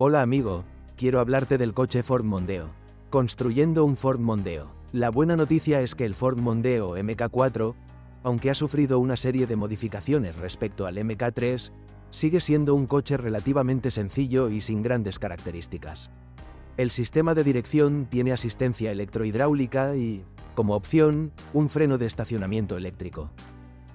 Hola amigo, quiero hablarte del coche Ford Mondeo. Construyendo un Ford Mondeo. La buena noticia es que el Ford Mondeo MK4, aunque ha sufrido una serie de modificaciones respecto al MK3, sigue siendo un coche relativamente sencillo y sin grandes características. El sistema de dirección tiene asistencia electrohidráulica y, como opción, un freno de estacionamiento eléctrico.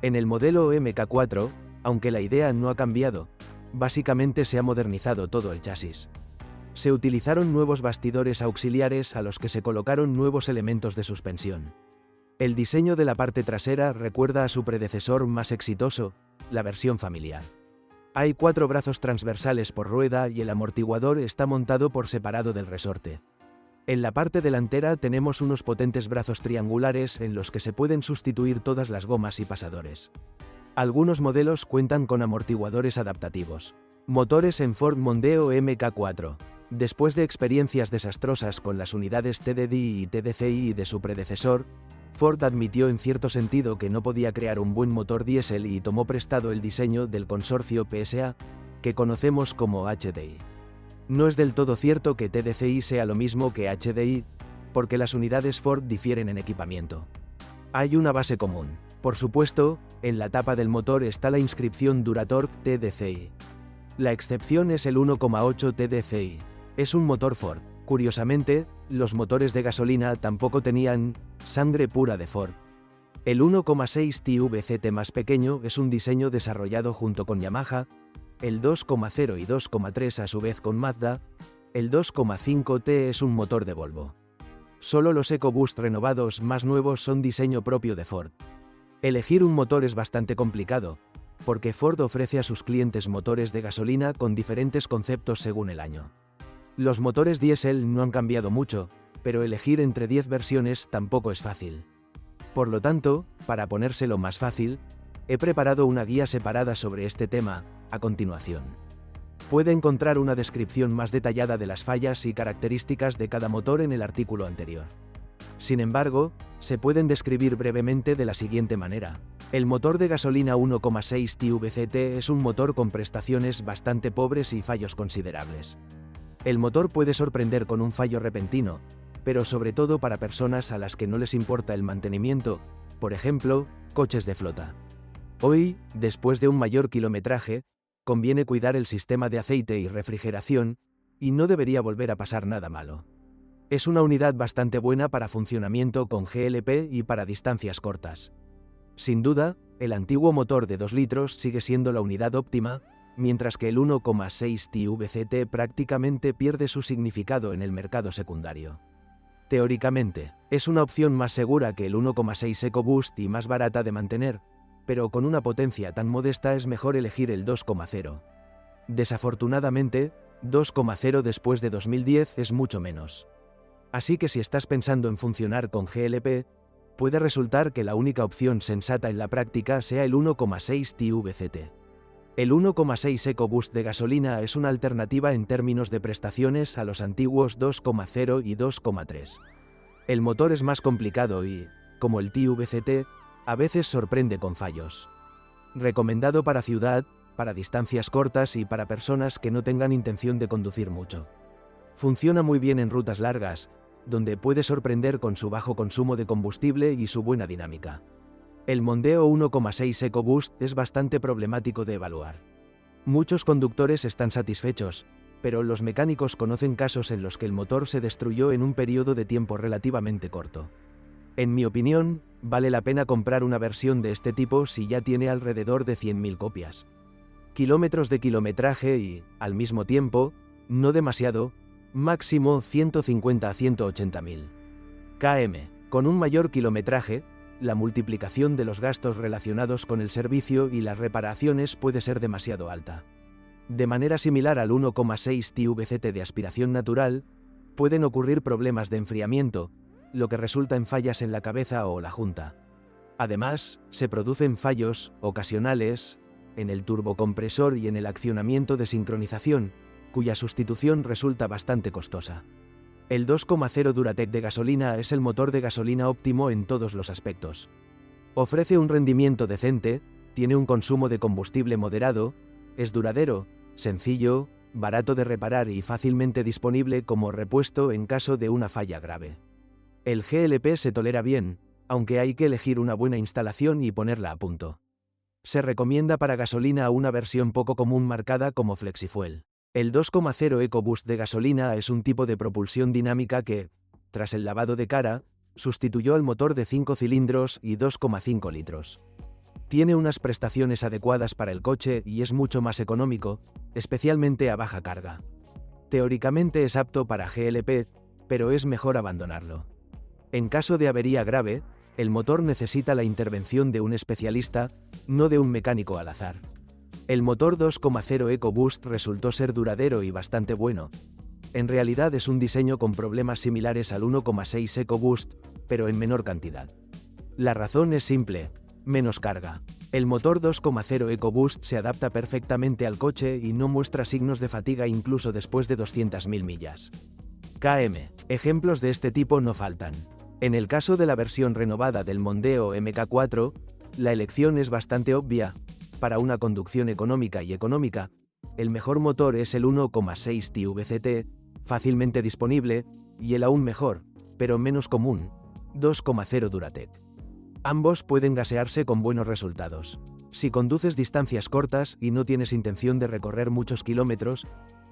En el modelo MK4, aunque la idea no ha cambiado, básicamente se ha modernizado todo el chasis. Se utilizaron nuevos bastidores auxiliares a los que se colocaron nuevos elementos de suspensión. El diseño de la parte trasera recuerda a su predecesor más exitoso, la versión familiar. Hay 4 brazos transversales por rueda y el amortiguador está montado por separado del resorte. En la parte delantera tenemos unos potentes brazos triangulares en los que se pueden sustituir todas las gomas y pasadores. Algunos modelos cuentan con amortiguadores adaptativos. Motores en Ford Mondeo MK4. Después de experiencias desastrosas con las unidades TDDI y TDCi de su predecesor, Ford admitió en cierto sentido que no podía crear un buen motor diésel y tomó prestado el diseño del consorcio PSA, que conocemos como HDI. No es del todo cierto que TDCi sea lo mismo que HDI, porque las unidades Ford difieren en equipamiento. Hay una base común. Por supuesto, en la tapa del motor está la inscripción Duratorq TDCi. La excepción es el 1,8 TDCi. Es un motor Ford. Curiosamente, los motores de gasolina tampoco tenían sangre pura de Ford. El 1,6 TVCT más pequeño es un diseño desarrollado junto con Yamaha, el 2,0 y 2,3 a su vez con Mazda, el 2,5T es un motor de Volvo. Solo los EcoBoost renovados más nuevos son diseño propio de Ford. Elegir un motor es bastante complicado, porque Ford ofrece a sus clientes motores de gasolina con diferentes conceptos según el año. Los motores diésel no han cambiado mucho, pero elegir entre 10 versiones tampoco es fácil. Por lo tanto, para ponérselo más fácil, he preparado una guía separada sobre este tema, a continuación. Puede encontrar una descripción más detallada de las fallas y características de cada motor en el artículo anterior. Sin embargo, se pueden describir brevemente de la siguiente manera. El motor de gasolina 1,6 TVCT es un motor con prestaciones bastante pobres y fallos considerables. El motor puede sorprender con un fallo repentino, pero sobre todo para personas a las que no les importa el mantenimiento, por ejemplo, coches de flota. Hoy, después de un mayor kilometraje, conviene cuidar el sistema de aceite y refrigeración, y no debería volver a pasar nada malo. Es una unidad bastante buena para funcionamiento con GLP y para distancias cortas. Sin duda, el antiguo motor de 2 litros sigue siendo la unidad óptima, mientras que el 1,6 TVCT prácticamente pierde su significado en el mercado secundario. Teóricamente, es una opción más segura que el 1,6 EcoBoost y más barata de mantener, pero con una potencia tan modesta es mejor elegir el 2,0. Desafortunadamente, 2,0 después de 2010 es mucho menos. Así que si estás pensando en funcionar con GLP, puede resultar que la única opción sensata en la práctica sea el 1,6 TVCT. El 1,6 EcoBoost de gasolina es una alternativa en términos de prestaciones a los antiguos 2,0 y 2,3. El motor es más complicado y, como el TVCT, a veces sorprende con fallos. Recomendado para ciudad, para distancias cortas y para personas que no tengan intención de conducir mucho. Funciona muy bien en rutas largas, donde puede sorprender con su bajo consumo de combustible y su buena dinámica. El Mondeo 1,6 EcoBoost es bastante problemático de evaluar. Muchos conductores están satisfechos, pero los mecánicos conocen casos en los que el motor se destruyó en un periodo de tiempo relativamente corto. En mi opinión, vale la pena comprar una versión de este tipo si ya tiene alrededor de 100.000 copias. Kilómetros de kilometraje y, al mismo tiempo, no demasiado, máximo 150 a 180.000 km. Con un mayor kilometraje, la multiplicación de los gastos relacionados con el servicio y las reparaciones puede ser demasiado alta. De manera similar al 1,6 TVCT de aspiración natural, pueden ocurrir problemas de enfriamiento, lo que resulta en fallas en la cabeza o la junta. Además, se producen fallos ocasionales en el turbocompresor y en el accionamiento de sincronización, cuya sustitución resulta bastante costosa. El 2,0 Duratec de gasolina es el motor de gasolina óptimo en todos los aspectos. Ofrece un rendimiento decente, tiene un consumo de combustible moderado, es duradero, sencillo, barato de reparar y fácilmente disponible como repuesto en caso de una falla grave. El GLP se tolera bien, aunque hay que elegir una buena instalación y ponerla a punto. Se recomienda para gasolina una versión poco común marcada como Flexifuel. El 2,0 EcoBoost de gasolina es un tipo de propulsión dinámica que, tras el lavado de cara, sustituyó al motor de 5 cilindros y 2,5 litros. Tiene unas prestaciones adecuadas para el coche y es mucho más económico, especialmente a baja carga. Teóricamente es apto para GLP, pero es mejor abandonarlo. En caso de avería grave, el motor necesita la intervención de un especialista, no de un mecánico al azar. El motor 2,0 EcoBoost resultó ser duradero y bastante bueno. En realidad es un diseño con problemas similares al 1,6 EcoBoost, pero en menor cantidad. La razón es simple: menos carga. El motor 2,0 EcoBoost se adapta perfectamente al coche y no muestra signos de fatiga incluso después de 200.000 millas. KM. Ejemplos de este tipo no faltan. En el caso de la versión renovada del Mondeo MK4, la elección es bastante obvia. Para una conducción económica, el mejor motor es el 1,6 TVCT, fácilmente disponible, y el aún mejor, pero menos común, 2,0 Duratec. Ambos pueden gasearse con buenos resultados. Si conduces distancias cortas y no tienes intención de recorrer muchos kilómetros,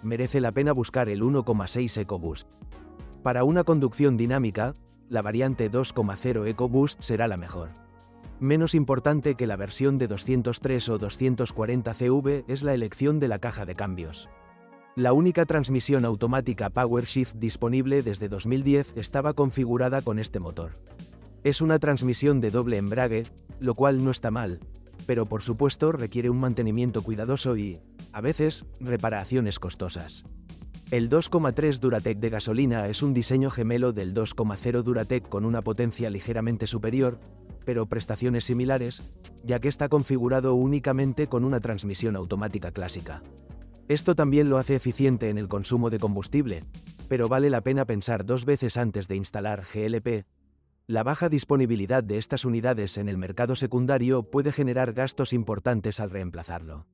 merece la pena buscar el 1,6 EcoBoost. Para una conducción dinámica, la variante 2,0 EcoBoost será la mejor. Menos importante que la versión de 203 o 240 CV es la elección de la caja de cambios. La única transmisión automática PowerShift disponible desde 2010 estaba configurada con este motor. Es una transmisión de doble embrague, lo cual no está mal, pero por supuesto requiere un mantenimiento cuidadoso y, a veces, reparaciones costosas. El 2,3 Duratec de gasolina es un diseño gemelo del 2,0 Duratec con una potencia ligeramente superior, pero prestaciones similares, ya que está configurado únicamente con una transmisión automática clásica. Esto también lo hace eficiente en el consumo de combustible, pero vale la pena pensar dos veces antes de instalar GLP. La baja disponibilidad de estas unidades en el mercado secundario puede generar gastos importantes al reemplazarlo.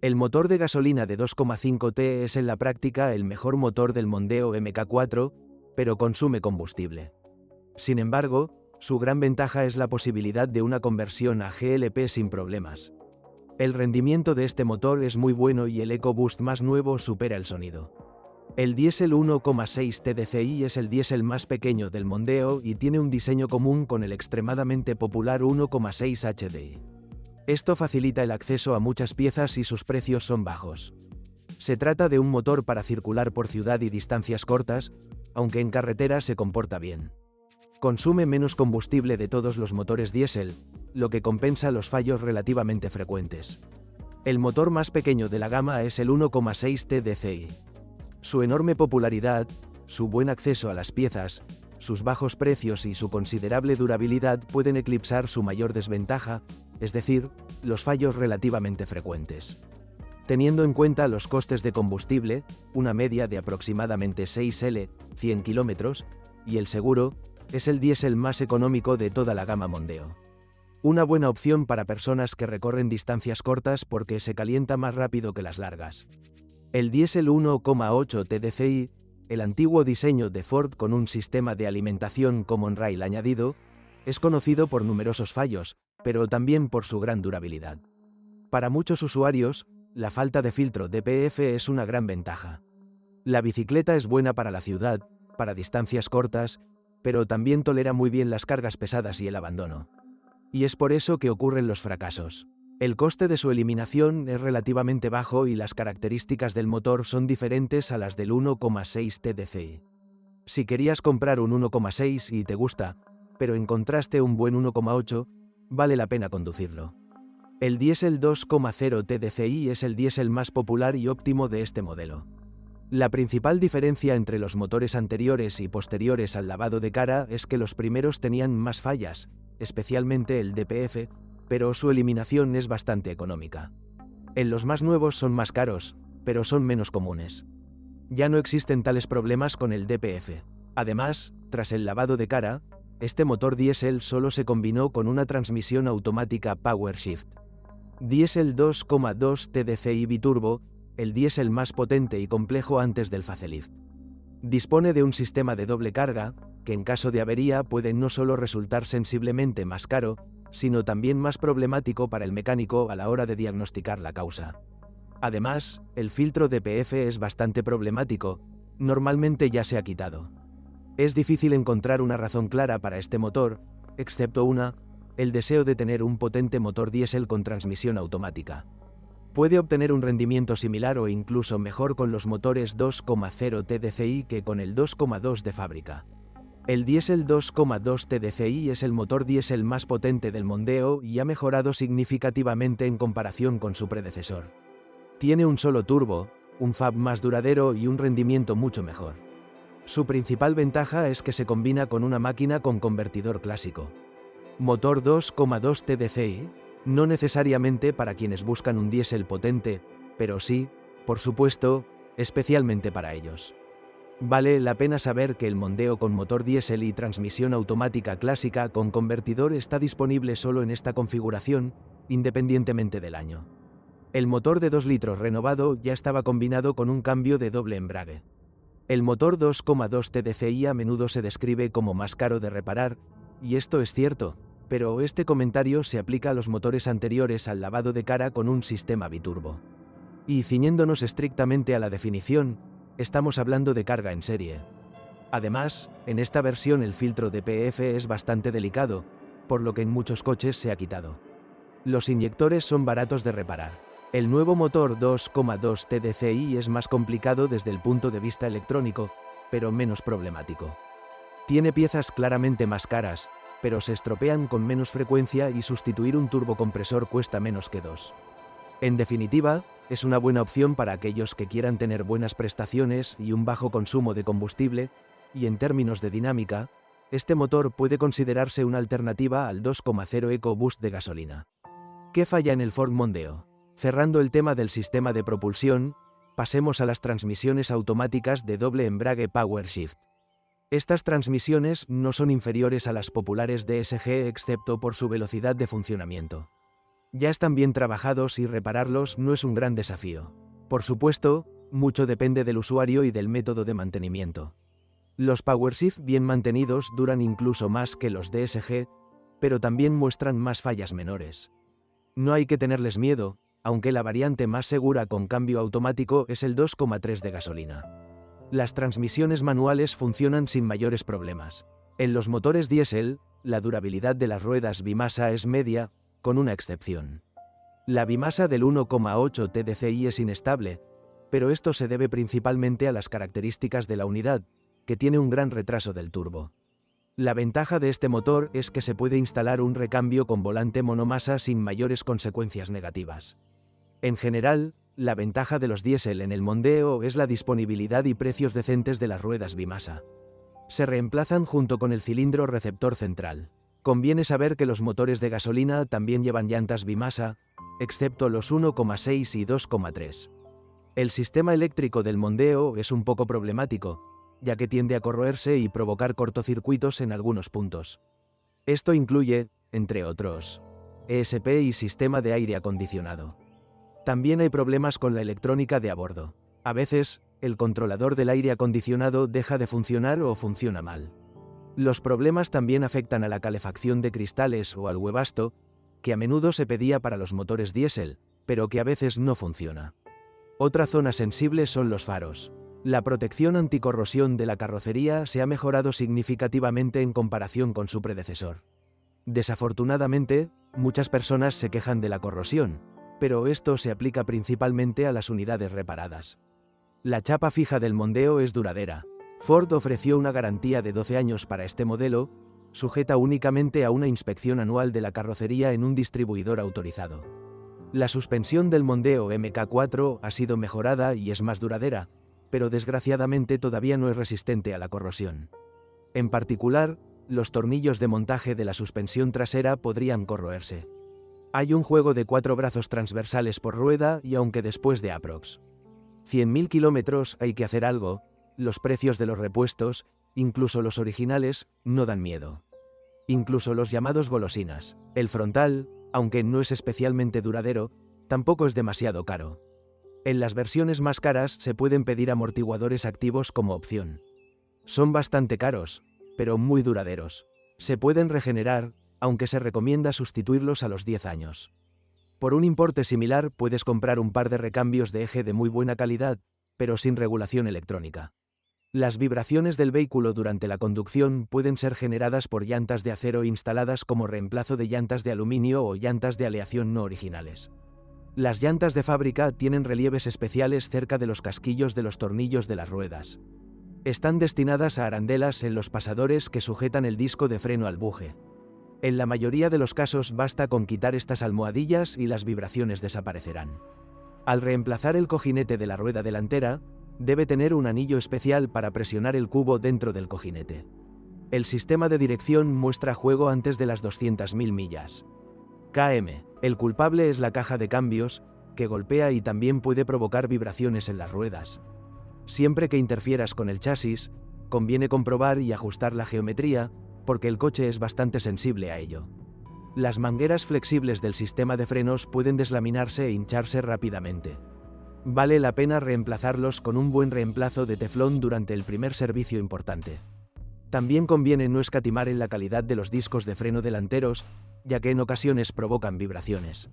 El motor de gasolina de 2,5 T es en la práctica el mejor motor del Mondeo MK4, pero consume combustible. Sin embargo, su gran ventaja es la posibilidad de una conversión a GLP sin problemas. El rendimiento de este motor es muy bueno y el EcoBoost más nuevo supera el sonido. El diésel 1,6 TDCi es el diésel más pequeño del Mondeo y tiene un diseño común con el extremadamente popular 1,6 HDI. Esto facilita el acceso a muchas piezas y sus precios son bajos. Se trata de un motor para circular por ciudad y distancias cortas, aunque en carretera se comporta bien. Consume menos combustible de todos los motores diésel, lo que compensa los fallos relativamente frecuentes. El motor más pequeño de la gama es el 1,6 TDCi. Su enorme popularidad, su buen acceso a las piezas, sus bajos precios y su considerable durabilidad pueden eclipsar su mayor desventaja, es decir, los fallos relativamente frecuentes. Teniendo en cuenta los costes de combustible, una media de aproximadamente 6L, 100 km, y el seguro, es el diésel más económico de toda la gama Mondeo. Una buena opción para personas que recorren distancias cortas porque se calienta más rápido que las largas. El diésel 1,8 TDCi, el antiguo diseño de Ford con un sistema de alimentación Common Rail añadido, es conocido por numerosos fallos, pero también por su gran durabilidad. Para muchos usuarios, la falta de filtro DPF es una gran ventaja. La bicicleta es buena para la ciudad, para distancias cortas, pero también tolera muy bien las cargas pesadas y el abandono. Y es por eso que ocurren los fracasos. El coste de su eliminación es relativamente bajo y las características del motor son diferentes a las del 1,6 TDCi. Si querías comprar un 1,6 y te gusta, pero encontraste un buen 1,8, vale la pena conducirlo. El diésel 2,0 TDCi es el diésel más popular y óptimo de este modelo. La principal diferencia entre los motores anteriores y posteriores al lavado de cara es que los primeros tenían más fallas, especialmente el DPF, pero su eliminación es bastante económica. En los más nuevos son más caros, pero son menos comunes. Ya no existen tales problemas con el DPF. Además, tras el lavado de cara, este motor diésel solo se combinó con una transmisión automática PowerShift. Diésel 2,2 TDCi biturbo, el diésel más potente y complejo antes del facelift. Dispone de un sistema de doble carga, que en caso de avería puede no solo resultar sensiblemente más caro, sino también más problemático para el mecánico a la hora de diagnosticar la causa. Además, el filtro DPF es bastante problemático, normalmente ya se ha quitado. Es difícil encontrar una razón clara para este motor, excepto una, el deseo de tener un potente motor diésel con transmisión automática. Puede obtener un rendimiento similar o incluso mejor con los motores 2,0 TDCi que con el 2,2 de fábrica. El diésel 2,2 TDCi es el motor diésel más potente del Mondeo y ha mejorado significativamente en comparación con su predecesor. Tiene un solo turbo, un fab más duradero y un rendimiento mucho mejor. Su principal ventaja es que se combina con una máquina con convertidor clásico. Motor 2,2 TDCi, no necesariamente para quienes buscan un diésel potente, pero sí, por supuesto, especialmente para ellos. Vale la pena saber que el Mondeo con motor diésel y transmisión automática clásica con convertidor está disponible solo en esta configuración, independientemente del año. El motor de 2 litros renovado ya estaba combinado con un cambio de doble embrague. El motor 2,2 TDCi a menudo se describe como más caro de reparar, y esto es cierto, pero este comentario se aplica a los motores anteriores al lavado de cara con un sistema biturbo. Y ciñéndonos estrictamente a la definición, estamos hablando de carga en serie. Además, en esta versión el filtro DPF es bastante delicado, por lo que en muchos coches se ha quitado. Los inyectores son baratos de reparar. El nuevo motor 2,2 TDCi es más complicado desde el punto de vista electrónico, pero menos problemático. Tiene piezas claramente más caras, pero se estropean con menos frecuencia y sustituir un turbocompresor cuesta menos que dos. En definitiva, es una buena opción para aquellos que quieran tener buenas prestaciones y un bajo consumo de combustible, y en términos de dinámica, este motor puede considerarse una alternativa al 2,0 EcoBoost de gasolina. ¿Qué falla en el Ford Mondeo? Cerrando el tema del sistema de propulsión, pasemos a las transmisiones automáticas de doble embrague PowerShift. Estas transmisiones no son inferiores a las populares DSG excepto por su velocidad de funcionamiento. Ya están bien trabajados y repararlos no es un gran desafío. Por supuesto, mucho depende del usuario y del método de mantenimiento. Los PowerShift bien mantenidos duran incluso más que los DSG, pero también muestran más fallas menores. No hay que tenerles miedo, aunque la variante más segura con cambio automático es el 2,3 de gasolina. Las transmisiones manuales funcionan sin mayores problemas. En los motores diésel, la durabilidad de las ruedas bimasa es media, con una excepción. La bimasa del 1,8 TDCi es inestable, pero esto se debe principalmente a las características de la unidad, que tiene un gran retraso del turbo. La ventaja de este motor es que se puede instalar un recambio con volante monomasa sin mayores consecuencias negativas. En general, la ventaja de los diésel en el Mondeo es la disponibilidad y precios decentes de las ruedas bimasa. Se reemplazan junto con el cilindro receptor central. Conviene saber que los motores de gasolina también llevan llantas bimasa, excepto los 1,6 y 2,3. El sistema eléctrico del Mondeo es un poco problemático, ya que tiende a corroerse y provocar cortocircuitos en algunos puntos. Esto incluye, entre otros, ESP y sistema de aire acondicionado. También hay problemas con la electrónica de a bordo. A veces, el controlador del aire acondicionado deja de funcionar o funciona mal. Los problemas también afectan a la calefacción de cristales o al huevasto, que a menudo se pedía para los motores diésel, pero que a veces no funciona. Otra zona sensible son los faros. La protección anticorrosión de la carrocería se ha mejorado significativamente en comparación con su predecesor. Desafortunadamente, muchas personas se quejan de la corrosión, pero esto se aplica principalmente a las unidades reparadas. La chapa fija del Mondeo es duradera. Ford ofreció una garantía de 12 años para este modelo, sujeta únicamente a una inspección anual de la carrocería en un distribuidor autorizado. La suspensión del Mondeo MK4 ha sido mejorada y es más duradera, pero desgraciadamente todavía no es resistente a la corrosión. En particular, los tornillos de montaje de la suspensión trasera podrían corroerse. Hay un juego de 4 brazos transversales por rueda y aunque después de aprox. 100.000 kilómetros hay que hacer algo, los precios de los repuestos, incluso los originales, no dan miedo. Incluso los llamados golosinas. El frontal, aunque no es especialmente duradero, tampoco es demasiado caro. En las versiones más caras se pueden pedir amortiguadores activos como opción. Son bastante caros, pero muy duraderos. Se pueden regenerar, aunque se recomienda sustituirlos a los 10 años. Por un importe similar puedes comprar un par de recambios de eje de muy buena calidad, pero sin regulación electrónica. Las vibraciones del vehículo durante la conducción pueden ser generadas por llantas de acero instaladas como reemplazo de llantas de aluminio o llantas de aleación no originales. Las llantas de fábrica tienen relieves especiales cerca de los casquillos de los tornillos de las ruedas. Están destinadas a arandelas en los pasadores que sujetan el disco de freno al buje. En la mayoría de los casos basta con quitar estas almohadillas y las vibraciones desaparecerán. Al reemplazar el cojinete de la rueda delantera, debe tener un anillo especial para presionar el cubo dentro del cojinete. El sistema de dirección muestra juego antes de las 200.000 millas. km. El culpable es la caja de cambios, que golpea y también puede provocar vibraciones en las ruedas. Siempre que interfieras con el chasis, conviene comprobar y ajustar la geometría, porque el coche es bastante sensible a ello. Las mangueras flexibles del sistema de frenos pueden deslaminarse e hincharse rápidamente. Vale la pena reemplazarlos con un buen reemplazo de teflón durante el primer servicio importante. También conviene no escatimar en la calidad de los discos de freno delanteros, ya que en ocasiones provocan vibraciones.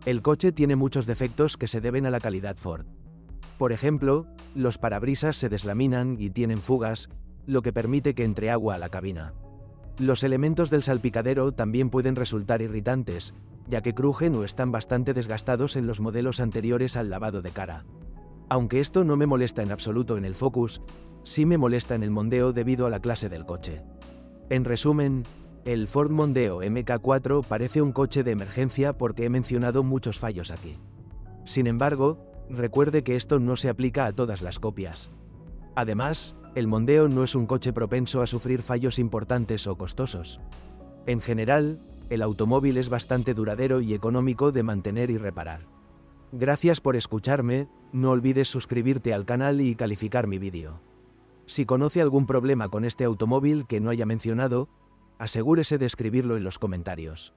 El coche tiene muchos defectos que se deben a la calidad Ford. Por ejemplo, los parabrisas se deslaminan y tienen fugas, lo que permite que entre agua a la cabina. Los elementos del salpicadero también pueden resultar irritantes, ya que crujen o están bastante desgastados en los modelos anteriores al lavado de cara. Aunque esto no me molesta en absoluto en el Focus, sí me molesta en el Mondeo debido a la clase del coche. En resumen, el Ford Mondeo MK4 parece un coche de emergencia porque he mencionado muchos fallos aquí. Sin embargo, recuerde que esto no se aplica a todas las copias. Además, el Mondeo no es un coche propenso a sufrir fallos importantes o costosos. En general, el automóvil es bastante duradero y económico de mantener y reparar. Gracias por escucharme, no olvides suscribirte al canal y calificar mi vídeo. Si conoce algún problema con este automóvil que no haya mencionado, asegúrese de escribirlo en los comentarios.